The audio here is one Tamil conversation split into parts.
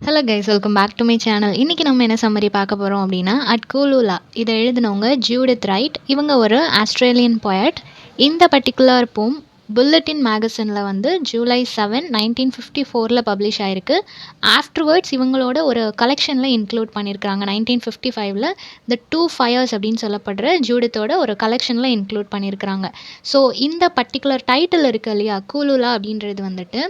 Hello guys, welcome back to my channel. இன்றைக்கி நம்ம என்ன சம்மரி பார்க்க போகிறோம் அப்படின்னா, அட் கூலுலா இதை எழுதினவங்க ஜூடித் ரைட். இவங்க ஒரு ஆஸ்திரேலியன் போயட். இந்த பர்டிகுலர் போம் புல்லட்டின் மேகசினில் வந்து ஜூலை 7, 1954 பப்ளிஷ் ஆகிருக்கு. ஆஃப்டர்வர்ட்ஸ் இவங்களோட ஒரு கலெக்ஷனில் இன்க்ளூட் பண்ணியிருக்காங்க. 1955 த டூ ஃபயர்ஸ் அப்படின்னு சொல்லப்படுற ஜூடித்தோட ஒரு கலெக்ஷனில் இன்க்ளூட் பண்ணியிருக்கிறாங்க. ஸோ இந்த பர்டிகுலர் டைட்டில் இருக்குது இல்லையா, கூலுலா அப்படின்றது வந்துட்டு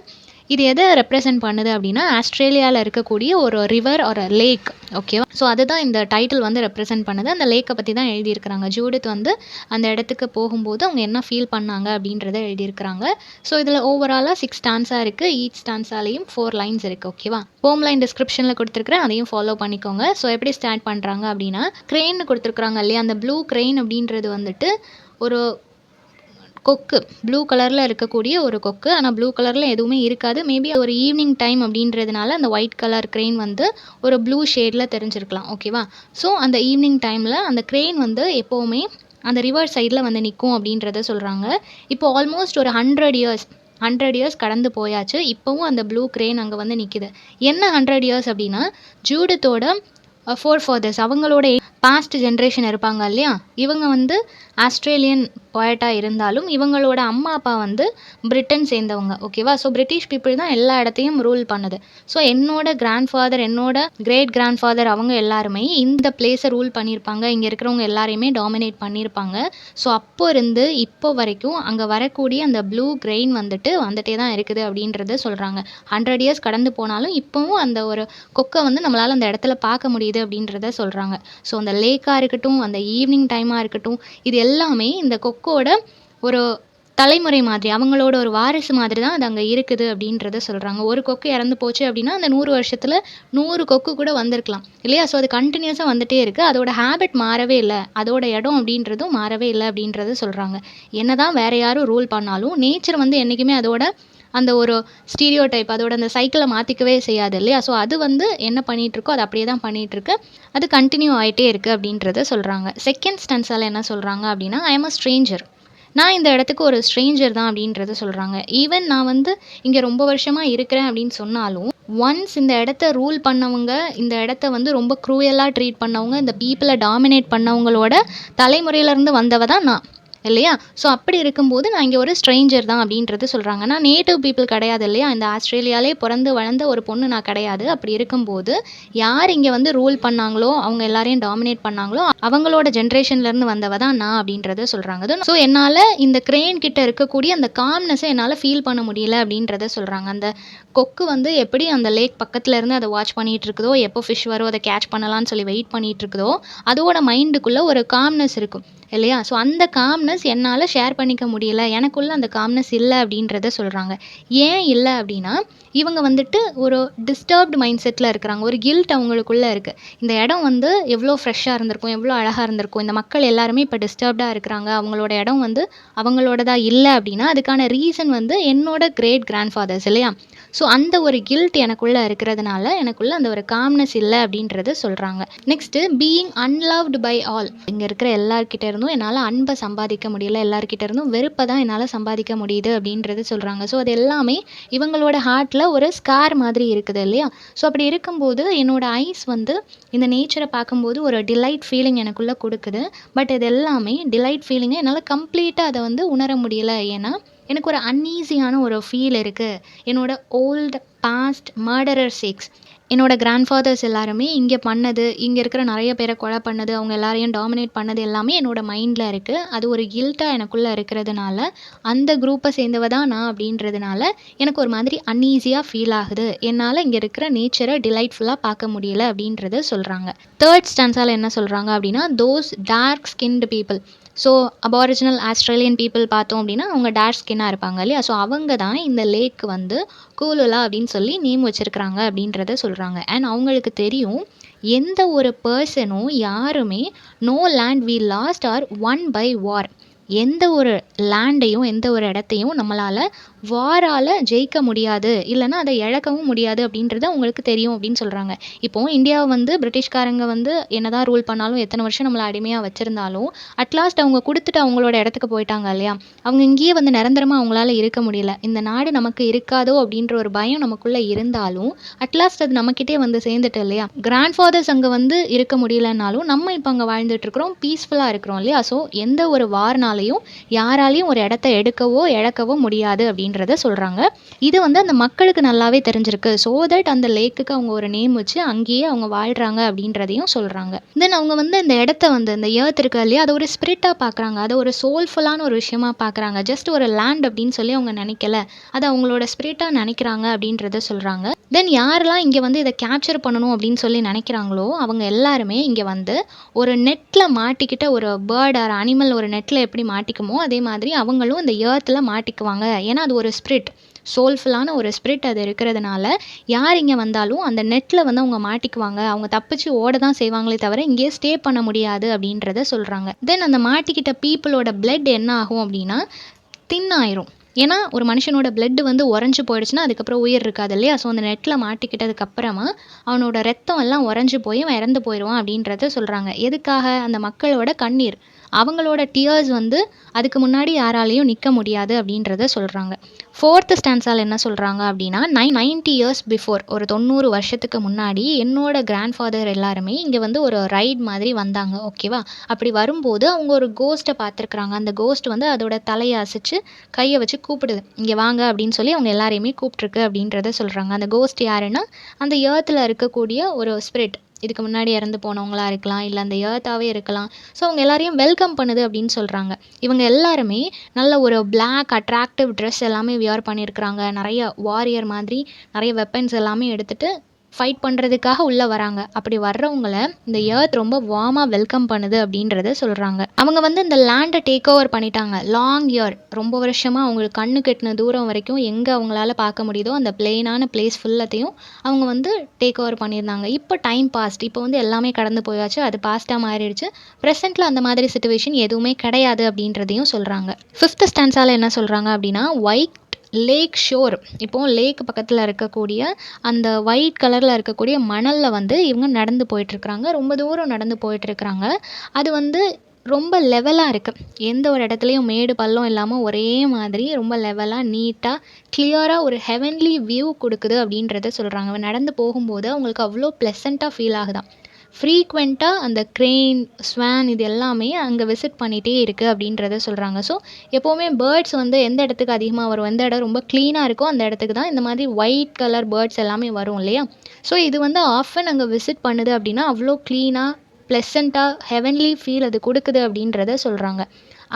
இது எதை ரெப்ரசென்ட் பண்ணுது அப்படின்னா, ஆஸ்திரேலியாவில் இருக்கக்கூடிய ஒரு ரிவர் ஒரு லேக். ஓகேவா? ஸோ அதுதான் இந்த டைட்டில் வந்து ரெப்ரசென்ட் பண்ணுது. அந்த லேக்கை பற்றி தான் எழுதியிருக்கிறாங்க. ஜூடித் வந்து அந்த இடத்துக்கு போகும்போது அவங்க என்ன ஃபீல் பண்ணாங்க அப்படின்றத எழுதியிருக்கிறாங்க. ஸோ இதில் ஓவராலாக 6 ஸ்டான்ஸாக இருக்குது. ஈச் ஸ்டான்ஸாலேயும் 4 லைன்ஸ் இருக்குது. ஓகேவா? போம் லைன் டிஸ்கிரிப்ஷனில் கொடுத்துருக்குறேன், அதையும் ஃபாலோ பண்ணிக்கோங்க. ஸோ எப்படி ஸ்டார்ட் பண்ணுறாங்க அப்படின்னா, க்ரெயின் கொடுத்துருக்குறாங்க இல்லையா, அந்த ப்ளூ க்ரெயின் அப்படின்றது வந்துட்டு ஒரு கொக்கு, ப்ளூ கலரில் இருக்கக்கூடிய ஒரு கொக்கு. ஆனால் ப்ளூ கலரில் எதுவுமே இருக்காது. மேபி ஒரு ஈவினிங் டைம் அப்படின்றதுனால அந்த ஒயிட் கலர் க்ரெயின் வந்து ஒரு ப்ளூ ஷேடில் தெரிஞ்சிருக்கலாம். ஓகேவா? ஸோ அந்த ஈவினிங் டைமில் அந்த க்ரெயின் வந்து எப்போவுமே அந்த ரிவர் சைடில் வந்து நிற்கும் அப்படின்றத சொல்கிறாங்க. இப்போ ஆல்மோஸ்ட் ஒரு 100 இயர்ஸ் கடந்து போயாச்சு. இப்போவும் அந்த ப்ளூ க்ரெயின் அங்கே வந்து நிற்கிது. என்ன 100 இயர்ஸ் அப்படின்னா, ஜூடித்தோட ஃபோர் ஃபாதர்ஸ், அவங்களோட பாஸ்ட் ஜென்ரேஷன் இருப்பாங்க இல்லையா, இவங்க வந்து ஆஸ்திரேலியன் போயட்டாக இருந்தாலும் இவங்களோட அம்மா அப்பா வந்து பிரிட்டன் சேர்ந்தவங்க. ஓகேவா? ஸோ பிரிட்டிஷ் பீப்புள் தான் எல்லா இடத்தையும் ரூல் பண்ணுது. ஸோ என்னோட கிராண்ட் ஃபாதர், என்னோட கிரேட் கிராண்ட் ஃபாதர், அவங்க எல்லாருமே இந்த பிளேஸை ரூல் பண்ணியிருப்பாங்க. இங்கே இருக்கிறவங்க எல்லாரையுமே டாமினேட் பண்ணியிருப்பாங்க. ஸோ அப்போ இருந்து இப்போ வரைக்கும் அங்கே வரக்கூடிய அந்த ப்ளூ கிரெயின் வந்துட்டே தான் இருக்குது அப்படின்றத சொல்கிறாங்க. 100 இயர்ஸ் கடந்து போனாலும் இப்போவும் அந்த ஒரு கொக்கை வந்து நம்மளால் அந்த இடத்துல பார்க்க முடியுது அப்படின்றத சொல்கிறாங்க. ஸோ அந்த லேக்காக இருக்கட்டும், அந்த ஈவினிங் டைமாக இருக்கட்டும், இது எல்லாமே இந்த கொக்கோட ஒரு தலைமுறை மாதிரி, அவங்களோட ஒரு வாரிசு மாதிரி தான் அது அங்கே இருக்குது அப்படின்றத சொல்கிறாங்க. ஒரு கொக்கு இறந்து போச்சு அப்படின்னா அந்த 100 வருஷத்தில் 100 கொக்கு கூட வந்திருக்கலாம் இல்லையா? ஸோ அது கண்டினியூஸாக வந்துகிட்டே இருக்குது. அதோட ஹேபிட் மாறவே இல்லை, அதோட இடம் அப்படின்றதும் மாறவே இல்லை அப்படின்றத சொல்கிறாங்க. என்ன தான் வேறு யாரும் ரூல் பண்ணாலும் நேச்சர் வந்து என்றைக்குமே அதோட அந்த ஒரு ஸ்டீரியோ டைப், அதோட அந்த சைக்கிளை மாற்றிக்கவே செய்யாது இல்லையா? ஸோ அது வந்து என்ன பண்ணிகிட்ருக்கோ அது அப்படியே தான் பண்ணிகிட்ருக்கு, அது கண்டினியூ ஆகிட்டே இருக்குது அப்படின்றத சொல்கிறாங்க. செகண்ட் ஸ்டான்ஸால் என்ன சொல்கிறாங்க அப்படின்னா, ஐ எம் அ ஸ்ட்ரேஞ்சர், நான் இந்த இடத்துக்கு ஒரு ஸ்ட்ரேஞ்சர் தான் அப்படின்றத சொல்கிறாங்க. ஈவன் நான் வந்து இங்கே ரொம்ப வருஷமாக இருக்கிறேன் அப்படின்னு சொன்னாலும், ஒன்ஸ் இந்த இடத்த ரூல் பண்ணவங்க, இந்த இடத்த வந்து ரொம்ப க்ரூயலாக ட்ரீட் பண்ணவங்க, இந்த பீப்புளை டாமினேட் பண்ணவங்களோட தலைமுறையிலேருந்து வந்தவ தான் நான் இல்லையா? ஸோ அப்படி இருக்கும்போது நான் இங்கே ஒரு ஸ்ட்ரேஞ்சர் தான் அப்படின்றது சொல்கிறாங்க. நான் நேட்டிவ் பீப்புள் கிடையாது இல்லையா, இந்த ஆஸ்திரேலியாலே பிறந்து வளர்ந்த ஒரு பொண்ணு நான் கிடையாது. அப்படி இருக்கும்போது யார் இங்கே வந்து ரூல் பண்ணாங்களோ, அவங்க எல்லாரையும் டாமினேட் பண்ணாங்களோ, அவங்களோட ஜென்ரேஷன்லேருந்து வந்தவ தான் நான் அப்படின்றத சொல்கிறாங்க. ஸோ என்னால் இந்த க்ரெயின் கிட்ட இருக்கக்கூடிய அந்த காம்னஸை என்னால் ஃபீல் பண்ண முடியல அப்படின்றத சொல்கிறாங்க. அந்த கொக்கு வந்து எப்படி அந்த லேக் பக்கத்தில் இருந்து அதை வாட்ச் பண்ணிகிட்டு இருக்குதோ, எப்போ ஃபிஷ் வரும் அதை கேட்ச் பண்ணலான்னு சொல்லி வெயிட் பண்ணிகிட்டு இருக்குதோ, அதோட மைண்டுக்குள்ளே ஒரு காம்னஸ் இருக்கும் இல்லையா? ஸோ அந்த காம்னஸ் என்னால் ஷேர் பண்ணிக்க முடியல, எனக்குள்ளே அந்த காம்னஸ் இல்லை அப்படின்றத சொல்கிறாங்க. ஏன் இல்லை அப்படின்னா, இவங்க வந்துட்டு ஒரு டிஸ்டர்ப்டு மைண்ட் செட்டில் இருக்கிறாங்க. ஒரு கில்ட் அவங்களுக்குள்ளே இருக்குது. இந்த இடம் வந்து எவ்வளோ ஃப்ரெஷ்ஷாக இருந்திருக்கும், எவ்வளோ அழகாக இருந்திருக்கும், இந்த மக்கள் எல்லாருமே இப்போ டிஸ்டர்ப்டாக இருக்கிறாங்க, அவங்களோட இடம் வந்து அவங்களோடதாக இல்லை அப்படின்னா அதுக்கான ரீசன் வந்து என்னோட கிரேட் கிராண்ட் ஃபாதர்ஸ் இல்லையா? ஸோ அந்த ஒரு கில்ட் எனக்குள்ளே இருக்கிறதுனால எனக்குள்ளே அந்த ஒரு காம்னஸ் இல்லை அப்படின்றத சொல்கிறாங்க. நெக்ஸ்ட்டு, பீயிங் அன்லவ்டு பை ஆல், இங்கே இருக்கிற எல்லார்கிட்ட இருந்தும் என்னால் அன்பை சம்பாதிக்க முடியல, எல்லார்கிட்ட இருந்தும் வெறுப்பை தான் என்னால் சம்பாதிக்க முடியுது அப்படின்றது சொல்கிறாங்க. ஸோ அது எல்லாமே இவங்களோட ஹார்ட்டில் ஒரு ஸ்கார் மாதிரி இருக்குது இல்லையா? ஸோ அப்படி இருக்கும்போது என்னோடய ஐஸ் வந்து இந்த நேச்சரை பார்க்கும்போது ஒரு டிலைட் ஃபீலிங் எனக்குள்ளே கொடுக்குது. பட் இது எல்லாமே டிலைட் ஃபீலிங்கை என்னால் கம்ப்ளீட்டாக அதை வந்து உணர முடியல. ஏன்னா எனக்கு ஒரு அன்ஈஸியான ஒரு ஃபீல் இருக்குது. என்னோட ஓல்டு பாஸ்ட் மர்டரர் சேக்ஸ், என்னோட கிராண்ட் ஃபாதர்ஸ் எல்லாருமே இங்கே பண்ணது, இங்கே இருக்கிற நிறைய பேரை கொலை பண்ணது, அவங்க எல்லாரையும் டாமினேட் பண்ணது எல்லாமே என்னோட மைண்டில் இருக்குது. அது ஒரு கில்ட்டாக எனக்குள்ளே இருக்கிறதுனால, அந்த குரூப்பை சேர்ந்தவ தான் நான் அப்படின்றதுனால எனக்கு ஒரு மாதிரி அன்ஈஸியாக ஃபீல் ஆகுது. என்னால் இங்கே இருக்கிற நேச்சரை டிலைட்ஃபுல்லாக பார்க்க முடியல அப்படின்றத சொல்கிறாங்க. தேர்ட் ஸ்டான்ஸால் என்ன சொல்கிறாங்க அப்படின்னா, those dark skinned people. So aboriginal Australian people பார்த்தோம் அப்படின்னா அவங்க டார்க் ஸ்கின்னாக இருப்பாங்க இல்லையா? ஸோ அவங்க தான் இந்த லேக் வந்து கூலுலா அப்படின்னு சொல்லி நேம் வச்சுருக்கிறாங்க அப்படின்றத சொல்கிறாங்க. அண்ட் அவங்களுக்கு தெரியும், எந்த ஒரு பர்சனும் யாருமே no land we lost or won by war, எந்த ஒரு லேண்டையும் எந்த ஒரு இடத்தையும் நம்மளால் வாரால ஜெயிக்க முடியாது, இல்லன்னா அத இழக்கவும் முடியாது அப்படின்றது அவங்களுக்கு தெரியும் அப்படின்னு சொல்றாங்க. இப்போ இந்தியாவ வந்து பிரிட்டிஷ்காரங்க வந்து என்னதான் ரூல் பண்ணாலும், எத்தன வருஷம் நம்மள அடிமையா வச்சிருந்தாலும், அட்லாஸ்ட் அவங்க குடுத்துட்டு அவங்களோட இடத்துக்கு போயிட்டாங்க இல்லையா? அவங்க இங்கேயே வந்து நிரந்தரமா அவங்களால இருக்க முடியல. இந்த நாடு நமக்கு இருக்காதோ அப்படின்ற ஒரு பயம் நமக்குள்ள இருந்தாலும், அட்லாஸ்ட் அது நம்மகிட்டயே வந்து சேர்ந்துட்டு இல்லையா? கிராண்ட் ஃபாதர்ஸ் அங்க வந்து இருக்க முடியலனாலும், நம்ம இப்ப அங்க வாழ்ந்துட்டு இருக்கிறோம். பீஸ்ஃபுல்லா இருக்கிறோம் இல்லையா? ஸோ எந்த ஒரு வார்னாலயும் யாராலயும் ஒரு இடத்த எடுக்கவோ, இழக்கவோ முடியாது அப்படின்றத சொல்றாங்க. இது வந்து அந்த மக்களுக்கு நல்லாவே தெரிஞ்சிருக்கு. ஸோ தட் அந்த லேக்குக்கு அவங்க ஒரு நேம் வச்சு அங்கேயே அவங்க வாழ்றாங்க அப்படின்றதையும் சொல்றாங்க. தென் அவங்க வந்து இந்த இடத்த வந்து இந்த எர்த் இருக்கு இல்லையா? அத ஒரு ஸ்பிரிட்டா பார்க்குறாங்க. அத ஒரு சோல்ஃபுல்லான ஒரு விஷயமா பார்க்குறாங்க. ஜஸ்ட் ஒரு லேண்ட் அப்படின்னு சொல்லி அவங்க நினைக்கல. அத அவங்களோட ஸ்பிரிட்டா நினைக்கிறாங்க அப்படின்றத சொல்றாங்க. தென் யாரெல்லாம் இங்க வந்து இத கேப்சர் பண்ணணும் அப்படின்னு சொல்லி நினைக்கிறாங்களோ, அவங்க எல்லாருமே இங்க வந்து ஒரு நெட்ல மாட்டிக்கிட்ட ஒரு பேர்ட் ஆர் அனிமல் ஒரு நெட்ல எப்படி மாட்டிக்குமோ, அதே மாதிரி அவங்களும் இந்த எர்த்ல மாட்டிக்குவாங்க. ஏன்னா அது ஒரு ஸ்பிரிட். சோல்ஃபுல்லான ஒரு ஸ்பிரிட் அது இருக்கிறதுனால, யார் இங்க வந்தாலும் அந்த நெட்ல வந்து அவங்க மாட்டிக்குவாங்க. அவங்க தப்பிச்சு ஓட தான் செய்வாங்களே தவிர, இங்கேயே ஸ்டே பண்ண முடியாது அப்படின்றத சொல்றாங்க. தென் அந்த மாட்டிக்கிட்ட பீப்பிளோட பிளட் என்ன ஆகும் அப்படின்னா, தின் ஆயிரும். ஏன்னா, ஒரு மனுஷனோட பிளட் வந்து உறைஞ்சு போயிடுச்சுன்னா, அதுக்கப்புறம் உயிர் இருக்காது இல்லையா? ஸோ, அந்த நெட்ல மாட்டிக்கிட்டதுக்கு அப்புறமா, அவனோட ரத்தம் எல்லாம் உறைஞ்சு போய் அவன் இறந்து போயிருவான் அப்படின்றத சொல்றாங்க. எதுக்காக? அந்த மக்களோட கண்ணீர். அவங்களோட டியர்ஸ் வந்து அதுக்கு முன்னாடி யாராலயும் நிக்க முடியாது அப்படின்றத சொல்றாங்க. 4த் ஸ்டான்ஸால என்ன சொல்றாங்க அப்படின்னா, 90 இயர்ஸ் பிஃபோர் ஒரு 90 வருஷத்துக்கு முன்னாடி என்னோட கிராண்ட்ஃபாதர் எல்லாருமே இங்க வந்து ஒரு ரைட் மாதிரி வந்தாங்க. ஓகேவா? அப்படி வரும்போது அவங்க ஒரு கோஸ்ட்ட பார்த்துருக்காங்க. அந்த கோஸ்ட் வந்து அதோட தலைய அசைச்சு கைய வச்சு கூப்பிடுது. இங்க வாங்க அப்படின்னு சொல்லி அவங்க எல்லாரையுமே கூப்பிட்டுருக்கு அப்படின்றத சொல்றாங்க. அந்த கோஸ்ட் யாருன்னா, அந்த எர்த்ல இருக்கக்கூடிய ஒரு ஸ்பிரிட். இதுக்கு முன்னாடி இறந்து போனவங்களா இருக்கலாம், இல்ல அந்த எர்த்தாவே இருக்கலாம். ஸோ அவங்க எல்லாரையும் வெல்கம் பண்ணுது அப்படின்னு சொல்றாங்க. இவங்க எல்லாருமே நல்ல ஒரு பிளாக் அட்ராக்டிவ் ட்ரெஸ் எல்லாமே வியர் பண்ணியிருக்கிறாங்க. நெறைய வாரியர் மாதிரி நெறைய வெப்பன்ஸ் எல்லாமே எடுத்துட்டு ஃபைட் பண்ணுறதுக்காக உள்ளே வராங்க. அப்படி வர்றவங்கள இந்த எர்த் ரொம்ப வார்மா வெல்கம் பண்ணுது அப்படின்றத சொல்கிறாங்க. அவங்க வந்து இந்த லேண்டை டேக் ஓவர் பண்ணிட்டாங்க. லாங் இயர் ரொம்ப வருஷமாக அவங்களுக்கு கண்ணு கெட்டின தூரம் வரைக்கும் எங்கே அவங்களால பார்க்க முடியுதோ அந்த பிளெயினான பிளேஸ் ஃபுல்லத்தையும் அவங்க வந்து டேக் ஓவர் பண்ணியிருந்தாங்க. இப்போ டைம் பாஸ்ட். இப்போ வந்து எல்லாமே கடந்து போயாச்சு. அது பாஸ்ட்டாக மாறிடுச்சு. ப்ரெசென்ட்டில் அந்த மாதிரி சிச்சுவேஷன் எதுவுமே கிடையாது அப்படின்றதையும் சொல்கிறாங்க. 5th ஸ்டான்ஸால என்ன சொல்கிறாங்க அப்படின்னா, ஒயிட் லேக் ஷோர். இப்போ லேக் பக்கத்தில் இருக்கக்கூடிய அந்த ஒயிட் கலரில் இருக்கக்கூடிய மணலில் வந்து இவங்க நடந்து போயிட்டுருக்குறாங்க. ரொம்ப தூரம் நடந்து போயிட்டுருக்குறாங்க. அது வந்து ரொம்ப லெவலாக இருக்குது. எந்த ஒரு இடத்துலையும் மேடு பள்ளம் இல்லாமல் ஒரே மாதிரி ரொம்ப லெவலாக நீட்டாக கிளியராக ஒரு ஹெவன்லி வியூ கொடுக்குது அப்படின்றத சொல்கிறாங்க. நடந்து போகும்போது அவங்களுக்கு அவ்வளோ ப்ளசண்ட்டாக ஃபீல் ஆகுதாம். ஃப்ரீக்வெண்ட்டாக அந்த க்ரெயின், ஸ்வான் இது எல்லாமே அங்கே விசிட் பண்ணிகிட்டே இருக்குது அப்படின்றத சொல்கிறாங்க. ஸோ எப்போவுமே பேர்ட்ஸ் வந்து எந்த இடத்துக்கு அதிகமாக வரும், எந்த இடம் ரொம்ப க்ளீனாக இருக்கோ அந்த இடத்துக்கு தான் இந்த மாதிரி ஒயிட் கலர் பேர்ட்ஸ் எல்லாமே வரும் இல்லையா? ஸோ இது வந்து ஆஃபன் அங்கே விசிட் பண்ணுது அப்படின்னா அவ்வளோ க்ளீனாக, ப்ளசண்ட்டாக, ஹெவன்லி ஃபீல் அது கொடுக்குது அப்படின்றத சொல்கிறாங்க.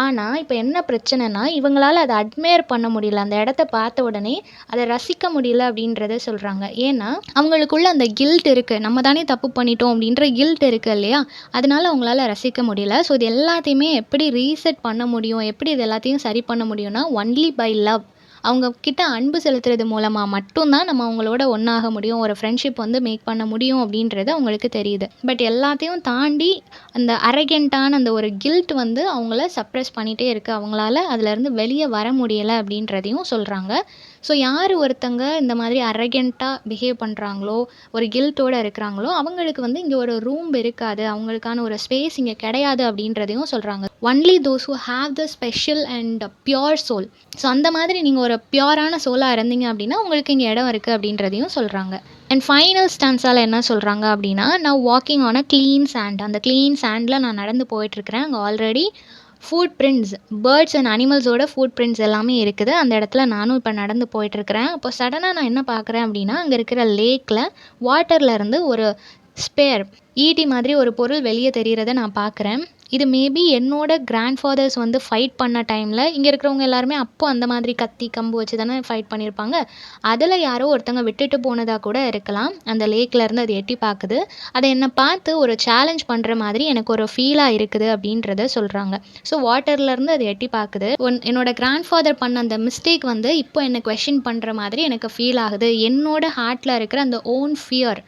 ஆனால் இப்போ என்ன பிரச்சனைனா, இவங்களால அதை அட்மையர் பண்ண முடியல. அந்த இடத்த பார்த்த உடனே அதை ரசிக்க முடியல அப்படின்றத சொல்கிறாங்க. ஏன்னா அவங்களுக்குள்ள அந்த கில்ட் இருக்குது. நம்ம தானே தப்பு பண்ணிட்டோம் அப்படின்ற கில்ட் இருக்குது இல்லையா? அதனால அவங்களால ரசிக்க முடியல. ஸோ இது எல்லாத்தையுமே எப்படி ரீசெட் பண்ண முடியும், எப்படி இது எல்லாத்தையும் சரி பண்ண முடியும்னா, ஒன்லி பை லவ். அவங்க கிட்ட அன்பு செலுத்துறது மூலமாக மட்டும்தான் நம்ம அவங்களோட ஒன்றாக முடியும், ஒரு ஃப்ரெண்ட்ஷிப் வந்து மேக் பண்ண முடியும் அப்படின்றது அவங்களுக்கு தெரியுது. பட் எல்லாத்தையும் தாண்டி அந்த அரகென்ட்டான அந்த ஒரு கில்ட் வந்து அவங்கள சப்ரெஸ் பண்ணிகிட்டே இருக்குது. அவங்களால அதுலேருந்து வெளியே வர முடியலை அப்படின்றதையும் சொல்கிறாங்க. ஸோ யார் ஒருத்தங்க இந்த மாதிரி அரகென்ட்டாக பிஹேவ் பண்ணுறாங்களோ, ஒரு கில்ட்டோடு இருக்கிறாங்களோ, அவங்களுக்கு வந்து இங்கே ஒரு ரூம் இருக்காது, அவங்களுக்கான ஒரு ஸ்பேஸ் இங்கே கிடையாது அப்படின்றதையும் சொல்கிறாங்க. Only those who have the special and pure soul. So அந்த மாதிரி நீங்கள் ஒரு பியோரான சோலாக இருந்தீங்க அப்படின்னா உங்களுக்கு இங்கே இடம் இருக்குது அப்படின்றதையும் சொல்கிறாங்க. அண்ட் ஃபைனல் ஸ்டான்ஸால் என்ன சொல்கிறாங்க அப்படின்னா, நான் walking on a clean sand. அந்த க்ளீன் சாண்டில் நான் நடந்து போயிட்டுருக்கிறேன். அங்கே already footprints, birds and அனிமல்ஸோட ஃபுட் பிரிண்ட்ஸ் எல்லாமே இருக்குது. அந்த இடத்துல நானும் இப்போ நடந்து போயிட்டுருக்கிறேன். அப்போ சடனாக நான் என்ன பார்க்குறேன் அப்படின்னா, அங்கே இருக்கிற லேக்கில் வாட்டர்லேருந்து ஒரு ஸ்பேர் ஈட்டி மாதிரி ஒரு பொருள் வெளியே தெரிகிறத நான் பார்க்குறேன். இது மேபி என்னோட கிராண்ட்ஃபாதர்ஸ் வந்து ஃபைட் பண்ண டைமில் இங்கே இருக்கிறவங்க எல்லாருமே அப்போ அந்த மாதிரி கத்தி கம்பு வச்சு தானே ஃபைட் பண்ணியிருப்பாங்க. அதில் யாரோ ஒருத்தங்க விட்டுட்டு போனதாக கூட இருக்கலாம். அந்த லேக்லேருந்து அது எட்டி பார்க்குது. அதை என்னை பார்த்து ஒரு சேலஞ்ச் பண்ணுற மாதிரி எனக்கு ஒரு ஃபீலாக இருக்குது அப்படின்றத சொல்கிறாங்க. ஸோ வாட்டர்லேருந்து அது எட்டி பார்க்குது. என்னோட கிராண்ட்ஃபாதர் பண்ண அந்த மிஸ்டேக் வந்து இப்போ என்னை கொஷின் பண்ணுற மாதிரி எனக்கு ஃபீல் ஆகுது. என்னோட ஹார்ட்டில் இருக்கிற அந்த ஓன் ஃபியர்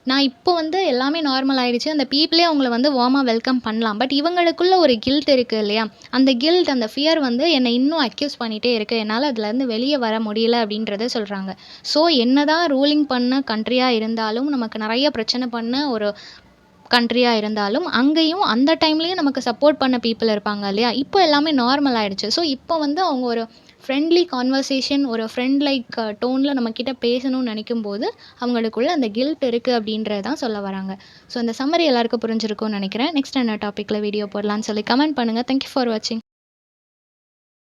நான் இப்போ வந்து எல்லாமே நார்மல் ஆயிடுச்சு. அந்த பீப்பிளே அவங்கள வந்து வார்மா வெல்கம் பண்ணலாம். பட் இவங்களுக்குள்ள ஒரு கில்ட் இருக்கு இல்லையா? அந்த கில்ட், அந்த ஃபியர் வந்து என்னை இன்னும் அக்யூஸ் பண்ணிட்டே இருக்கு. என்னால அதுலேருந்து வெளிய வர முடியல அப்படின்றத சொல்றாங்க. ஸோ என்னதான் ரூலிங் பண்ண கண்ட்ரியா இருந்தாலும், நமக்கு நெறைய பிரச்சனை பண்ண ஒரு கண்ட்ரியா இருந்தாலும், அங்கேயும் அந்த டைம்லயும் நமக்கு சப்போர்ட் பண்ண பீப்பிள் இருப்பாங்க இல்லையா? இப்போ எல்லாமே நார்மல் ஆயிடுச்சு. ஸோ இப்போ வந்து அவங்க ஒரு ஃப்ரெண்ட்லி கான்வர்சேஷன், ஒரு ஃப்ரெண்ட் லைக் டோன்ல நம்மகிட்ட பேசணும்னு நெனைக்கும்போது, அவங்களுக்குள்ள அந்த கில்ட் இருக்கு அப்படின்றது தான் சொல்ல வராங்க. ஸோ இந்த சம்மரி எல்லாருக்கும் புரிஞ்சிருக்கும்னு நெனைக்கிறேன். நெக்ஸ்ட் என்ன டாபிக்ல வீடியோ போடலான்னு சொல்லி கமெண்ட் பண்ணுங்க. தேங்க் யூ ஃபார் வாட்சிங்.